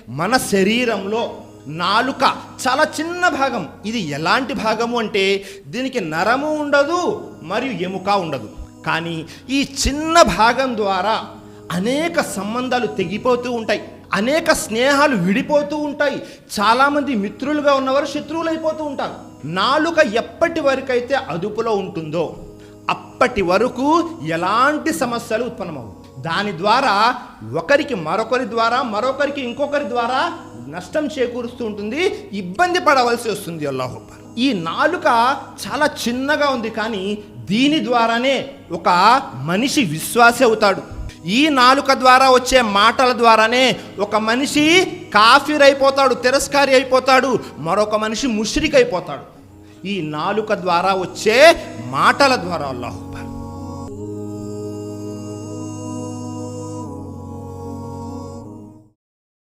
మన శరీరంలో నాలుక చాలా చిన్న భాగం. ఇది ఎలాంటి భాగము అంటే దీనికి నరము ఉండదు మరియు ఎముక ఉండదు. కానీ ఈ చిన్న భాగం ద్వారా అనేక సంబంధాలు తెగిపోతూ ఉంటాయి, అనేక స్నేహాలు విడిపోతూ ఉంటాయి, చాలామంది మిత్రులుగా ఉన్నవారు శత్రువులు అయిపోతూ ఉంటారు. నాలుక ఎప్పటి వరకైతే అదుపులో ఉంటుందో అప్పటి వరకు ఎలాంటి సమస్యలు ఉత్పన్నమవు. దాని ద్వారా ఒకరికి మరొకరి ద్వారా, మరొకరికి ఇంకొకరి ద్వారా నష్టం చేకూరుస్తూ ఉంటుంది, ఇబ్బంది పడవలసి వస్తుంది. అల్లాహు అక్బర్. ఈ నాలుక చాలా చిన్నగా ఉంది, కానీ దీని ద్వారానే ఒక మనిషి విశ్వాసి అవుతాడు. ఈ నాలుక ద్వారా వచ్చే మాటల ద్వారానే ఒక మనిషి కాఫిర్ అయిపోతాడు, తిరస్కారి అయిపోతాడు, మరొక మనిషి ముష్రిక్ అయిపోతాడు. ఈ నాలుక ద్వారా వచ్చే మాటల ద్వారా. అల్లాహు